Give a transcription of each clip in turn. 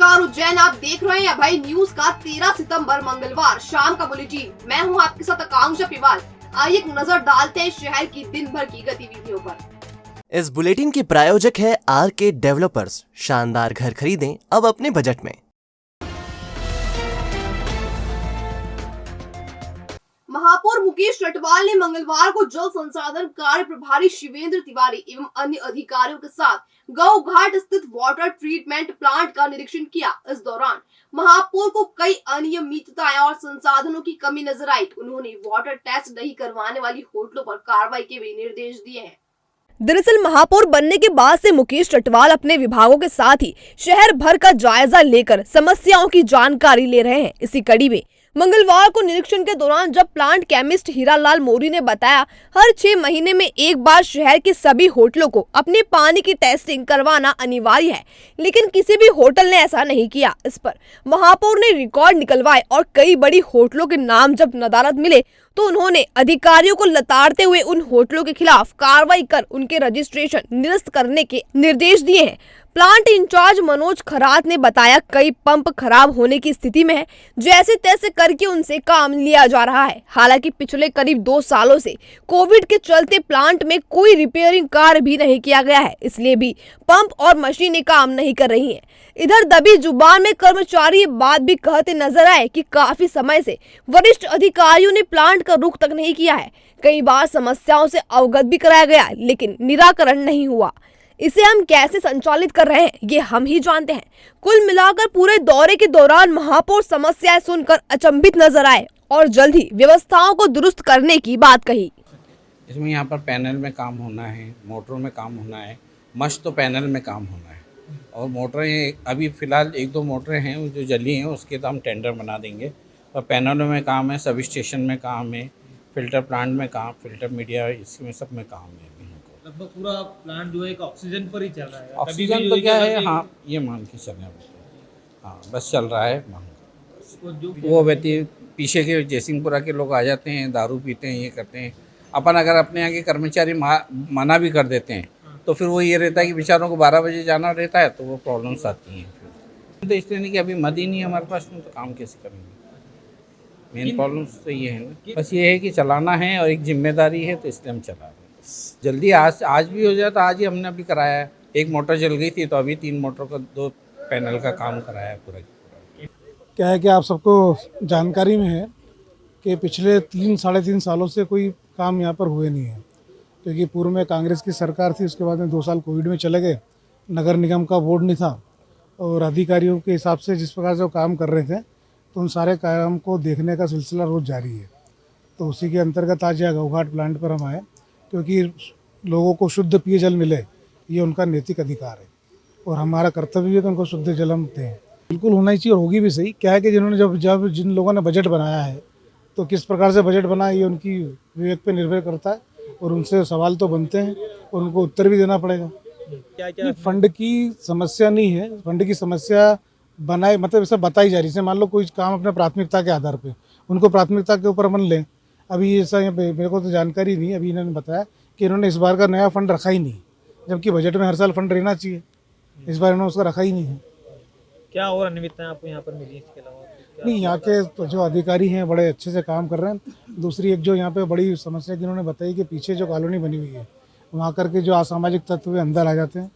नमस्कार उज्जैन, आप देख रहे हैं अभय न्यूज का 13 सितंबर मंगलवार शाम का बुलेटिन। मैं हूं आपके साथ आकांक्षा पिवाल। आइए एक नजर डालते हैं शहर की दिन भर की गतिविधियों पर। इस बुलेटिन के प्रायोजक है आरके डेवलपर्स। शानदार घर खरीदें अब अपने बजट में। महापौर मुकेश रटवाल ने मंगलवार को जल संसाधन कार्य प्रभारी शिवेंद्र तिवारी एवं अन्य अधिकारियों के साथ गौ घाट स्थित वाटर ट्रीटमेंट प्लांट का निरीक्षण किया। इस दौरान महापौर को कई अनियमितताएं और संसाधनों की कमी नजर आई। उन्होंने वाटर टेस्ट नहीं करवाने वाली होटलों पर कार्रवाई के भी निर्देश दिए हैं। दरअसल महापौर बनने के बाद से मुकेश रटवाल अपने विभागों के साथ ही शहर भर का जायजा लेकर समस्याओं की जानकारी ले रहे हैं। इसी कड़ी में मंगलवार को निरीक्षण के दौरान जब प्लांट केमिस्ट हीरालाल मौर्य ने बताया हर 6 महीने में एक बार शहर के सभी होटलों को अपने पानी की टेस्टिंग करवाना अनिवार्य है, लेकिन किसी भी होटल ने ऐसा नहीं किया। इस पर महापौर ने रिकॉर्ड निकलवाए और कई बड़ी होटलों के नाम जब नदारद मिले तो उन्होंने अधिकारियों को लताड़ते हुए उन होटलों के खिलाफ कार्रवाई कर उनके रजिस्ट्रेशन निरस्त करने के निर्देश दिए हैं। प्लांट इंचार्ज मनोज खरात ने बताया कई पंप खराब होने की स्थिति में है, जैसे तैसे करके उनसे काम लिया जा रहा है। हालांकि पिछले करीब 2 सालों से कोविड के चलते प्लांट में कोई रिपेयरिंग कार्य भी नहीं किया गया है, इसलिए भी पंप और मशीनें काम नहीं कर रही हैं। इधर दबी जुबान में कर्मचारी ये बात भी कहते नजर आए कि काफी समय से वरिष्ठ अधिकारियों ने प्लांट का रुख तक नहीं किया है। कई बार समस्याओं से अवगत भी कराया गया, लेकिन निराकरण नहीं हुआ। इसे हम कैसे संचालित कर रहे हैं ये हम ही जानते हैं। कुल मिलाकर पूरे दौरे के दौरान महापौर समस्याएं सुनकर अचंभित नजर आए और जल्द ही व्यवस्थाओं को दुरुस्त करने की बात कही। इसमें यहाँ पर पैनल में काम होना है, मोटरों में काम होना है, मस्ट तो पैनल में काम होना है और मोटरें अभी फ़िलहाल 1-2 मोटरें हैं जो जली हैं, उसके तो हम टेंडर बना देंगे। और पैनलों में काम है, सब स्टेशन में काम है, फिल्टर प्लांट में काम, फिल्टर मीडिया इसमें सब में काम है। लगभग पूरा प्लांट जो है एक ऑक्सीजन पर ही चल रहा है। ऑक्सीजन तो क्या है, हाँ ये मान के चलें, हाँ बस चल रहा है। वो व्यक्ति पीछे के जयसिंहपुरा के लोग आ जाते हैं, दारू पीते हैं, ये करते हैं। अपन अगर अपने यहाँ के कर्मचारी मना भी कर देते हैं तो फिर वो ये रहता है कि बेचारों को 12 बजे जाना रहता है, तो वो प्रॉब्लम्स आती हैं। फिर तो इसलिए नहीं कि अभी मद ही नहीं है हमारे पास, तो काम कैसे करेंगे। मेन प्रॉब्लम्स तो ये है ना, बस ये है कि चलाना है और एक जिम्मेदारी है, तो इसलिए हम चला रहे हैं। जल्दी आज भी हो जाए तो आज ही हमने अभी कराया है। 1 मोटर जल गई थी तो अभी 3 मोटर का 2 पैनल का काम कराया है पूरा। क्या है कि आप सबको जानकारी में है कि पिछले 3-3.5 सालों से कोई काम यहाँ पर हुए नहीं है, क्योंकि पूर्व में कांग्रेस की सरकार थी, उसके बाद में 2 साल कोविड में चले गए, नगर निगम का बोर्ड नहीं था और अधिकारियों के हिसाब से जिस प्रकार से वो काम कर रहे थे तो उन सारे काम को देखने का सिलसिला रोज़ जारी है। तो उसी के अंतर्गत आज यहाँ गौघाट प्लांट पर हम आए, क्योंकि लोगों को शुद्ध पेयजल मिले ये उनका नैतिक अधिकार है और हमारा कर्तव्य है कि उनको शुद्ध जल हम दें। बिल्कुल होना ही चाहिए और होगी भी सही। क्या है कि जब जिन लोगों ने बजट बनाया है तो किस प्रकार से बजट बनाया ये उनकी विवेक पे निर्भर करता है और उनसे सवाल तो बनते हैं और उनको उत्तर भी देना पड़ेगा। क्या फंड की समस्या नहीं है, फंड की समस्या बनाए मतलब ऐसा बताई जा रही है। मान लो कोई काम अपने प्राथमिकता के आधार पर उनको प्राथमिकता के ऊपर मन लें। अभी ऐसा मेरे को तो जानकारी नहीं, अभी इन्होंने बताया कि इन्होंने इस बार का नया फंड रखा ही नहीं, जबकि बजट में हर साल फंड रहना चाहिए। इस बार इन्होंने उसका रखा ही नहीं है। क्या और अनियमितताएं आपको यहाँ पर मिली इसके अलावा? नहीं, यहाँ के तो जो अधिकारी हैं बड़े अच्छे से काम कर रहे हैं। दूसरी एक जो यहाँ पे बड़ी समस्या की इन्होंने बताई कि पीछे जो कॉलोनी बनी हुई है वहाँ करके जो असामाजिक तत्व अंदर आ जाते हैं,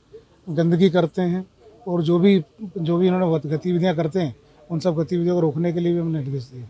गंदगी करते हैं और जो भी इन्होंने गतिविधियाँ करते हैं उन सब गतिविधियों को रोकने के लिए भी हमने निर्देश दिए।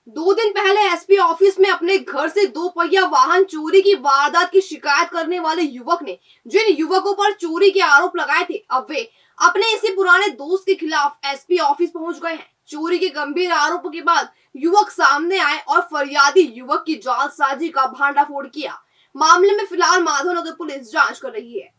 2 दिन पहले एसपी ऑफिस में अपने घर से 2 पहिया वाहन चोरी की वारदात की शिकायत करने वाले युवक ने जिन युवकों पर चोरी के आरोप लगाए थे, अब वे अपने इसी पुराने दोस्त के खिलाफ एसपी ऑफिस पहुंच गए हैं। चोरी के गंभीर आरोपों के बाद युवक सामने आए और फरियादी युवक की जालसाजी का भांडाफोड़ किया। मामले में फिलहाल माधवनगर पुलिस जांच कर रही है।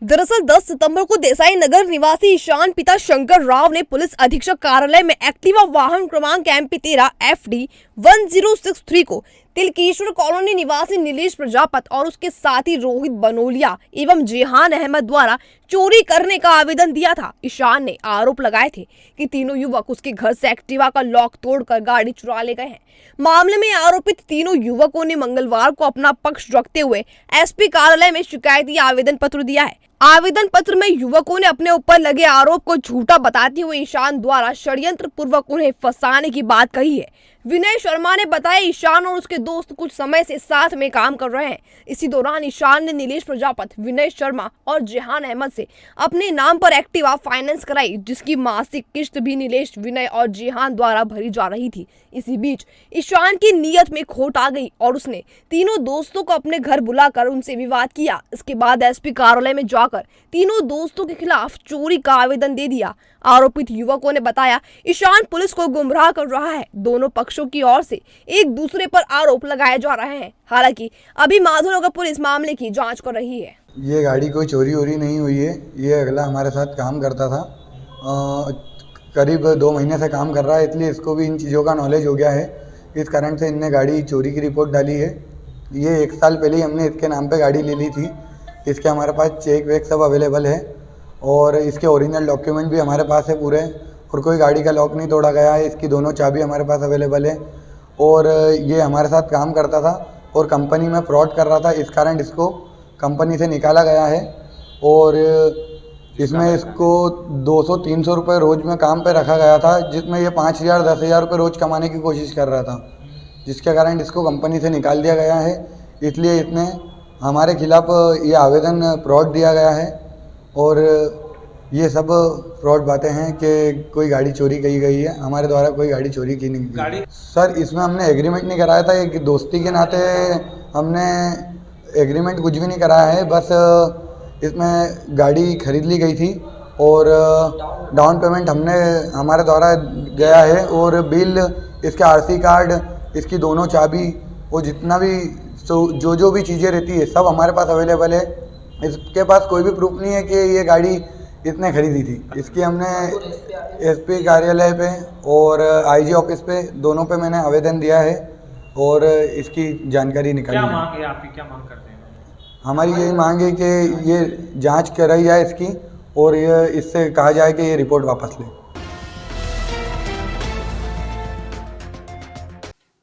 दरअसल 10 सितंबर को देसाई नगर निवासी ईशान पिता शंकर राव ने पुलिस अधीक्षक कार्यालय में एक्टिवा वाहन क्रमांक MP13 FD 1063 को तिलकेश्वर कॉलोनी निवासी नीलेश प्रजापत और उसके साथी रोहित बनोलिया एवं जेहान अहमद द्वारा चोरी करने का आवेदन दिया था। ईशान ने आरोप लगाए थे कि तीनों युवक उसके घर से एक्टिवा का लॉक तोड़कर गाड़ी चुरा ले गए हैं। मामले में आरोपित तीनों युवकों ने मंगलवार को अपना पक्ष रखते हुए एसपी कार्यालय में शिकायती आवेदन पत्र दिया है। आवेदन पत्र में युवकों ने अपने ऊपर लगे आरोप को झूठा बताते हुए ईशान द्वारा षड्यंत्र पूर्वक उन्हें फंसाने की बात कही है। विनय शर्मा ने बताया ईशान और उसके दोस्त कुछ समय से साथ में काम कर रहे हैं। इसी दौरान ईशान ने नीलेश प्रजापत, विनय शर्मा और जेहान अहमद से अपने नाम पर एक्टिवा फाइनेंस कराई, जिसकी मासिक किस्त भी नीलेश, विनय और जेहान द्वारा भरी जा रही थी। इसी बीच ईशान की नीयत में खोट आ गई और उसने तीनों दोस्तों को अपने घर बुलाकर उनसे विवाद किया। इसके बाद एसपी कार्यालय में जाकर तीनों दोस्तों के खिलाफ चोरी का आवेदन दे दिया। आरोपित युवकों ने बताया ईशान पुलिस को गुमराह कर रहा है। दोनों पक्षों की ओर से एक दूसरे पर आरोप लगाए जा रहे हैं। हालांकि अभी माधोनगर पुलिस मामले की जांच कर रही है। ये गाड़ी कोई चोरी वोरी नहीं हुई है। ये अगला हमारे साथ काम करता था, करीब 2 महीने से काम कर रहा है, इसलिए इसको भी इन चीज़ों का नॉलेज हो गया है। इस कारण से इनने गाड़ी चोरी की रिपोर्ट डाली है। ये 1 साल पहले ही हमने इसके नाम पे गाड़ी ले ली थी। इसके हमारे पास चेक वेक सब अवेलेबल है और इसके ओरिजिनल डॉक्यूमेंट भी हमारे पास है पूरे, और कोई गाड़ी का लॉक नहीं तोड़ा गया है। इसकी दोनों चाबी हमारे पास अवेलेबल है और ये हमारे साथ काम करता था और कंपनी में फ्रॉड कर रहा था। इस कारण इसको कंपनी से निकाला गया है और इसमें इसको 200-300 रुपये रोज़ में काम पे रखा गया था, जिसमें ये 5,000-10,000 रुपये रोज़ कमाने की कोशिश कर रहा था, जिसके कारण इसको कंपनी से निकाल दिया गया है। इसलिए इसने हमारे खिलाफ ये आवेदन फ्रॉड दिया गया है और ये सब फ्रॉड बातें हैं कि कोई गाड़ी चोरी की गई है। हमारे द्वारा कोई गाड़ी चोरी की नहीं गई। सर, इसमें हमने एग्रीमेंट नहीं कराया था। एक दोस्ती के नाते हमने एग्रीमेंट कुछ भी नहीं कराया है। बस इसमें गाड़ी खरीद ली गई थी और डाउन पेमेंट हमारे द्वारा गया है और बिल, इसके आरसी कार्ड, इसकी दोनों चाबी और जितना भी जो भी चीज़ें रहती है सब हमारे पास अवेलेबल है। इसके पास कोई भी प्रूफ नहीं है कि ये गाड़ी इसने खरीदी थी। इसकी हमने एसपी कार्यालय पे और आईजी ऑफिस पे, दोनों पे मैंने आवेदन दिया है और इसकी जानकारी निकाली है। क्या मांग है आपकी, क्या मांग करते हैं? हमारी यही मांग है कि ये जांच कराई जाए इसकी और ये इससे कहा जाए कि ये रिपोर्ट वापस ले।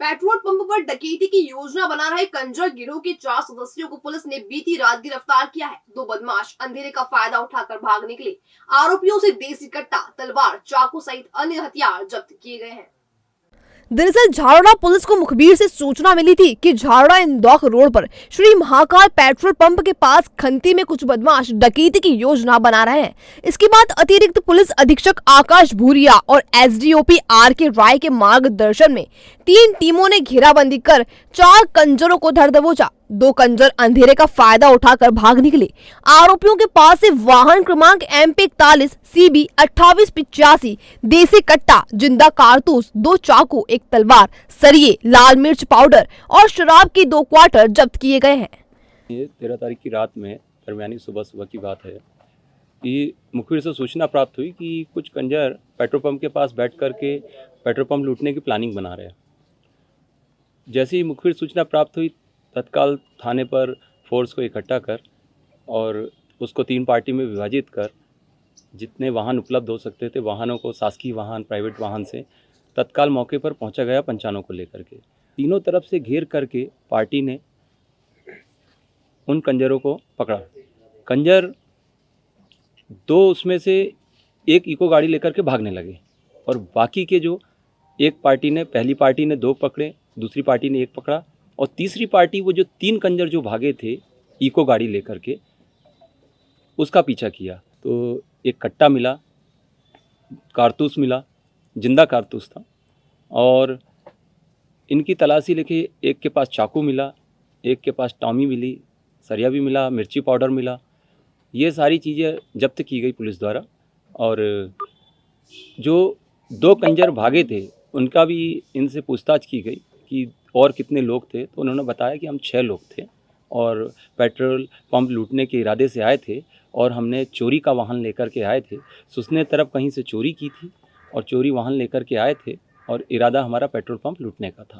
पेट्रोल पंप पर डकैती की योजना बना रहे कंजर गिरोह के 4 सदस्यों को पुलिस ने बीती रात गिरफ्तार किया है। 2 बदमाश अंधेरे का फायदा उठाकर भाग निकले। आरोपियों से देसी कट्टा, तलवार, चाकू सहित अन्य हथियार जब्त किए गए हैं। दरअसल झारड़ा पुलिस को मुखबिर से सूचना मिली थी कि झारड़ा इंदौर रोड पर श्री महाकाल पेट्रोल पंप के पास खंती में कुछ बदमाश डकैती की योजना बना रहे हैं। इसके बाद अतिरिक्त पुलिस अधीक्षक आकाश भूरिया और एसडीओपी आर के राय के मार्गदर्शन में 3 टीमों ने घेराबंदी कर 4 कंजरों को धर दबोचा। 2 कंजर अंधेरे का फायदा उठाकर भाग निकले। आरोपियों के पास से वाहन क्रमांक MP41 CB 2885, देसी कट्टा, जिंदा कारतूस, 2 चाकू, 1 तलवार, सरिये, लाल मिर्च पाउडर और शराब के 2 क्वार्टर जब्त किए गए हैं। ये 13 तारीख की रात में दरमियानी सुबह की बात है कि मुखबिर से सूचना प्राप्त हुई कि कुछ कंजर पेट्रोल पंप के पास बैठ कर के पेट्रोल पंप लूटने की प्लानिंग बना रहे हैं। जैसे ही मुखबिर सूचना प्राप्त हुई, तत्काल थाने पर फोर्स को इकट्ठा कर और उसको 3 पार्टी में विभाजित कर जितने वाहन उपलब्ध हो सकते थे, वाहनों को, शासकीय वाहन, प्राइवेट वाहन से तत्काल मौके पर पहुंचा गया पंचानों को लेकर के। तीनों तरफ से घेर करके पार्टी ने उन कंजरों को पकड़ा। कंजर 2 उसमें से एक इको गाड़ी लेकर के भागने लगे और बाकी के जो एक पार्टी ने, पहली पार्टी ने 2 पकड़े, दूसरी पार्टी ने 1 पकड़ा और तीसरी पार्टी, वो जो 3 कंजर जो भागे थे इको गाड़ी लेकर के, उसका पीछा किया। तो एक कट्टा मिला, कारतूस मिला, जिंदा कारतूस था और इनकी तलाशी लेके एक के पास चाकू मिला, एक के पास टॉमी मिली, सरिया भी मिला, मिर्ची पाउडर मिला। ये सारी चीज़ें जब्त की गई पुलिस द्वारा और जो 2 कंजर भागे थे उनका भी इनसे पूछताछ की गई कि और कितने लोग थे। तो उन्होंने बताया कि हम 6 लोग थे और पेट्रोल पंप लूटने के इरादे से आए थे और हमने चोरी का वाहन लेकर के आए थे। सुसने तरफ कहीं से चोरी की थी और चोरी वाहन लेकर के आए थे और इरादा हमारा पेट्रोल पंप लूटने का था।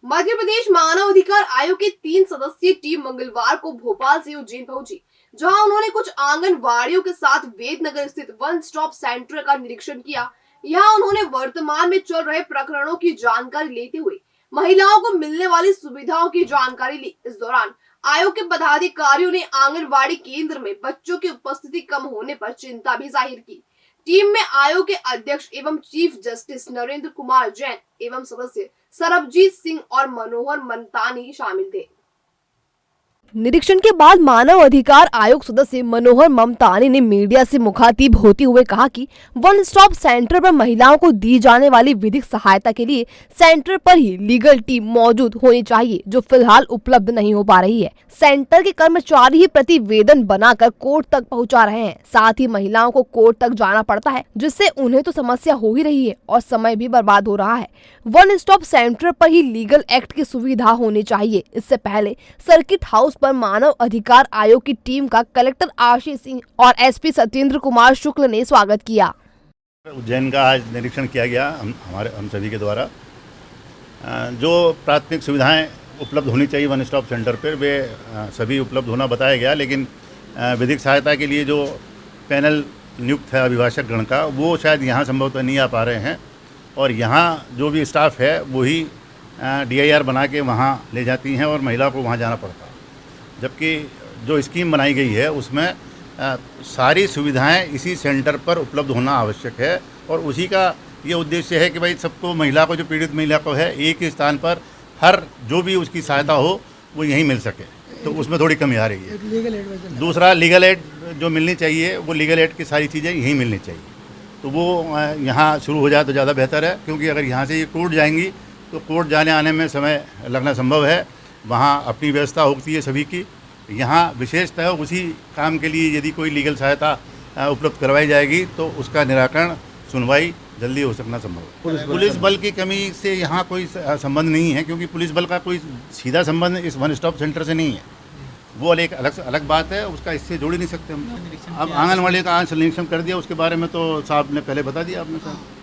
मध्य प्रदेश मानव अधिकार आयोग की 3 सदस्यीय टीम मंगलवार को भोपाल से उज्जैन पहुंची, जहां उन्होंने कुछ आंगनवाड़ियों के साथ वेदनगर स्थित वन स्टॉप सेंटर का निरीक्षण किया। यहां उन्होंने वर्तमान में चल रहे प्रकरणों की जानकारी लेते हुए महिलाओं को मिलने वाली सुविधाओं की जानकारी ली। इस दौरान आयोग के पदाधिकारियों ने आंगनवाड़ी केंद्र में बच्चों की उपस्थिति कम होने पर चिंता भी जाहिर की। टीम में आयोग के अध्यक्ष एवं चीफ जस्टिस नरेंद्र कुमार जैन एवं सदस्य सरबजीत सिंह और मनोहर मनतानी शामिल थे। निरीक्षण के बाद मानव अधिकार आयोग सदस्य मनोहर ममतानी ने मीडिया से मुखातिब होते हुए कहा कि वन स्टॉप सेंटर पर महिलाओं को दी जाने वाली विधिक सहायता के लिए सेंटर पर ही लीगल टीम मौजूद होनी चाहिए, जो फिलहाल उपलब्ध नहीं हो पा रही है। सेंटर के कर्मचारी ही प्रतिवेदन बनाकर कोर्ट तक पहुंचा रहे हैं। साथ ही महिलाओं को कोर्ट तक जाना पड़ता है, जिससे उन्हें तो समस्या हो ही रही है और समय भी बर्बाद हो रहा है। वन स्टॉप सेंटर पर ही लीगल एक्ट की सुविधा होनी चाहिए। इससे पहले सर्किट हाउस पर मानव अधिकार आयोग की टीम का कलेक्टर आशीष सिंह और एसपी सत्येंद्र कुमार शुक्ल ने स्वागत किया। उज्जैन का आज निरीक्षण किया गया हम सभी के द्वारा। जो प्राथमिक सुविधाएं उपलब्ध होनी चाहिए वन स्टॉप सेंटर पर, वे सभी उपलब्ध होना बताया गया, लेकिन विधिक सहायता के लिए जो पैनल नियुक्त है अभिभाषक गण का, वो शायद यहाँ संभवतः नहीं आ पा रहे हैं। और यहाँ जो भी स्टाफ है वही DIR बना के वहाँ ले जाती हैं और महिला को वहाँ जाना पड़ता है। जबकि जो स्कीम बनाई गई है उसमें सारी सुविधाएं इसी सेंटर पर उपलब्ध होना आवश्यक है, और उसी का ये उद्देश्य है कि भाई सबको, महिला को, जो पीड़ित महिला को है, एक ही स्थान पर हर जो भी उसकी सहायता हो वो यहीं मिल सके। तो उसमें थोड़ी कमी आ रही है। दूसरा, लीगल एड जो मिलनी चाहिए, वो लीगल एड की सारी चीज़ें यहीं मिलनी चाहिए। तो वो यहाँ शुरू हो जाए तो ज़्यादा बेहतर है, क्योंकि अगर यहाँ से ये कोर्ट जाएंगी तो कोर्ट जाने आने में समय लगना संभव है। वहाँ अपनी व्यवस्था होती है सभी की। यहाँ विशेषतः उसी काम के लिए यदि कोई लीगल सहायता उपलब्ध करवाई जाएगी तो उसका निराकरण, सुनवाई जल्दी हो सकना संभव है। पुलिस बल की कमी से यहाँ कोई संबंध नहीं है, क्योंकि पुलिस बल का कोई सीधा संबंध इस वन स्टॉप सेंटर से नहीं है। वो एक अलग बात है, उसका इससे जोड़ ही नहीं सकते हम। अब आंगनवाड़ी का आज निरीक्षण कर दिया, उसके बारे में तो साहब ने पहले बता दिया आपने साहब।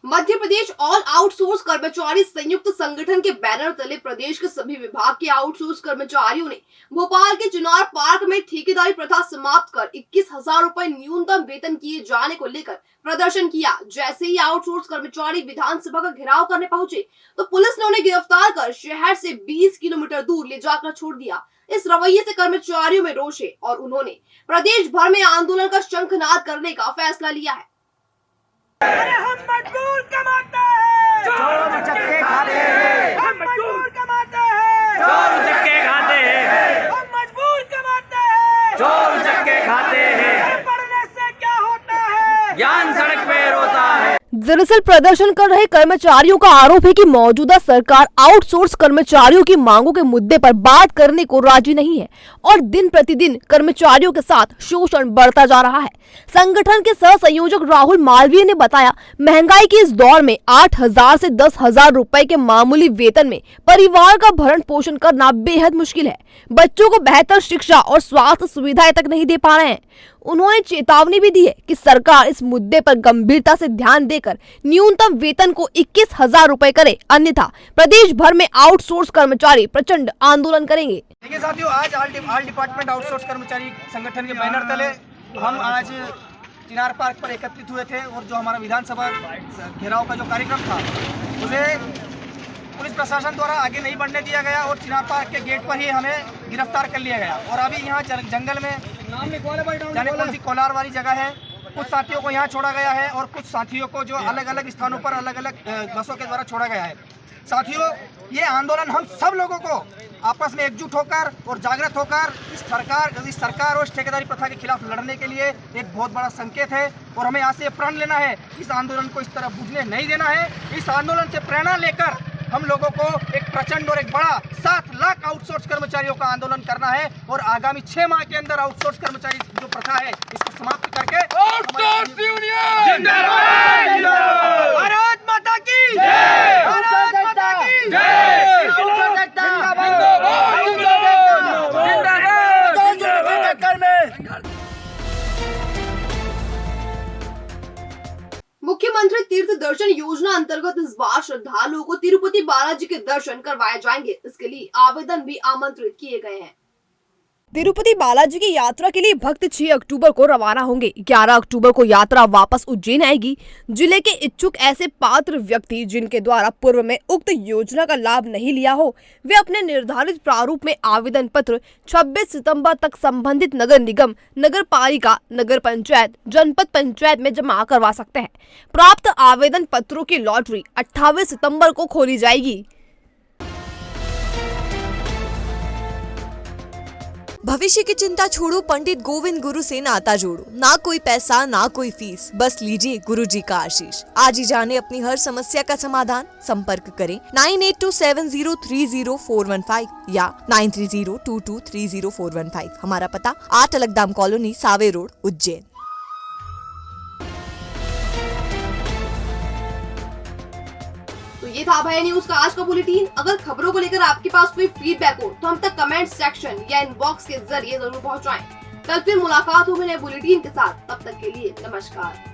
मध्य प्रदेश ऑल आउटसोर्स कर्मचारी संयुक्त संगठन के बैनर तले प्रदेश के सभी विभाग के आउटसोर्स कर्मचारियों ने भोपाल के चिनार पार्क में ठेकेदारी प्रथा समाप्त कर 21,000 रुपए न्यूनतम वेतन किए जाने को लेकर प्रदर्शन किया। जैसे ही आउटसोर्स कर्मचारी विधानसभा का घेराव करने पहुंचे तो पुलिस ने उन्हें गिरफ्तार कर शहर से 20 किलोमीटर दूर ले जाकर छोड़ दिया। इस रवैये से कर्मचारियों में रोष है और उन्होंने प्रदेश भर में आंदोलन का शंखनाद करने का फैसला लिया है। अरे हम मजदूर कमाते हैं, चोर चक्के खाते हैं। हम मजदूर कमाते हैं, चोर चक्के खाते हैं। हम मजदूर कमाते हैं, चोर चक्के खाते हैं। पढ़ने से क्या होता है, ज्ञान सड़क पे रोता है। दरअसल प्रदर्शन कर रहे कर्मचारियों का आरोप है कि मौजूदा सरकार आउटसोर्स कर्मचारियों की मांगों के मुद्दे पर बात करने को राजी नहीं है और दिन प्रतिदिन कर्मचारियों के साथ शोषण बढ़ता जा रहा है। संगठन के सह संयोजक राहुल मालवीय ने बताया, महंगाई के इस दौर में 8,000 से 10,000 रुपए के मामूली वेतन में परिवार का भरण पोषण करना बेहद मुश्किल है। बच्चों को बेहतर शिक्षा और स्वास्थ्य सुविधाएं तक नहीं दे पा रहे हैं। उन्होंने चेतावनी भी दी है कि सरकार इस मुद्दे पर गंभीरता से ध्यान देकर न्यूनतम वेतन को 21,000 रुपए करे, अन्यथा प्रदेश भर में आउटसोर्स कर्मचारी प्रचंड आंदोलन करेंगे। देखिए साथियों, आज ऑल डिपार्टमेंट आउटसोर्स कर्मचारी संगठन के बैनर तले हम आज चिनार पार्क पर एकत्रित हुए थे और जो हमारा विधानसभा घेराव का जो कार्यक्रम था उसे पुलिस प्रशासन द्वारा आगे नहीं बढ़ने दिया गया और चिनार पार्क के गेट पर ही हमें गिरफ्तार कर लिया गया। और अभी यहाँ जंगल में जाने कौन सी कोलार वाली जगह है, कुछ साथियों को यहाँ छोड़ा गया है और कुछ साथियों को जो अलग अलग स्थानों पर अलग अलग बसों के द्वारा छोड़ा गया है। साथियों, ये आंदोलन हम सब लोगों को आपस में एकजुट होकर और जागृत होकर इस सरकार और इस ठेकेदारी प्रथा के खिलाफ लड़ने के लिए एक बहुत बड़ा संकेत है और हमें यहाँ से प्रण लेना है। इस आंदोलन को इस तरह बुझने नहीं देना है। इस आंदोलन से प्रेरणा लेकर हम लोगों को एक प्रचंड और एक बड़ा 7 लाख आउटसोर्स कर्मचारियों का आंदोलन करना है और आगामी 6 माह के अंदर आउटसोर्स कर्मचारी जो प्रथा है इसको समाप्त करके भारत माता की जय, भारत माता की जय। मुख्यमंत्री मुख्यमंत्री तीर्थ दर्शन योजना अंतर्गत इस बार श्रद्धालुओं को तिरुपति बालाजी के दर्शन करवाए जाएंगे। इसके लिए आवेदन भी आमंत्रित किए गए हैं। तिरुपति बालाजी की यात्रा के लिए भक्त 6 अक्टूबर को रवाना होंगे। 11 अक्टूबर को यात्रा वापस उज्जैन आएगी। जिले के इच्छुक ऐसे पात्र व्यक्ति जिनके द्वारा पूर्व में उक्त योजना का लाभ नहीं लिया हो, वे अपने निर्धारित प्रारूप में आवेदन पत्र 26 सितंबर तक संबंधित नगर निगम, नगर पालिका, नगर पंचायत, जनपद पंचायत में जमा करवा सकते हैं। प्राप्त आवेदन पत्रों की लॉटरी 28 सितम्बर को खोली जाएगी। भविष्य की चिंता छोड़ो, पंडित गोविंद गुरु से नाता जोड़ो। ना कोई पैसा ना कोई फीस, बस लीजिए गुरु जी का आशीष। आज ही जाने अपनी हर समस्या का समाधान। संपर्क करें 9827030415 या 9302230415। हमारा पता 8 अलगदाम कॉलोनी, सावे रोड, उज्जैन। तो ये था भय न्यूज का आज का बुलेटिन। अगर खबरों को लेकर आपके पास कोई फीडबैक हो तो हम तक कमेंट सेक्शन या इनबॉक्स के जरिए जरूर पहुंचाएं। कल फिर मुलाकात होगी नए बुलेटिन के साथ। तब तक के लिए नमस्कार।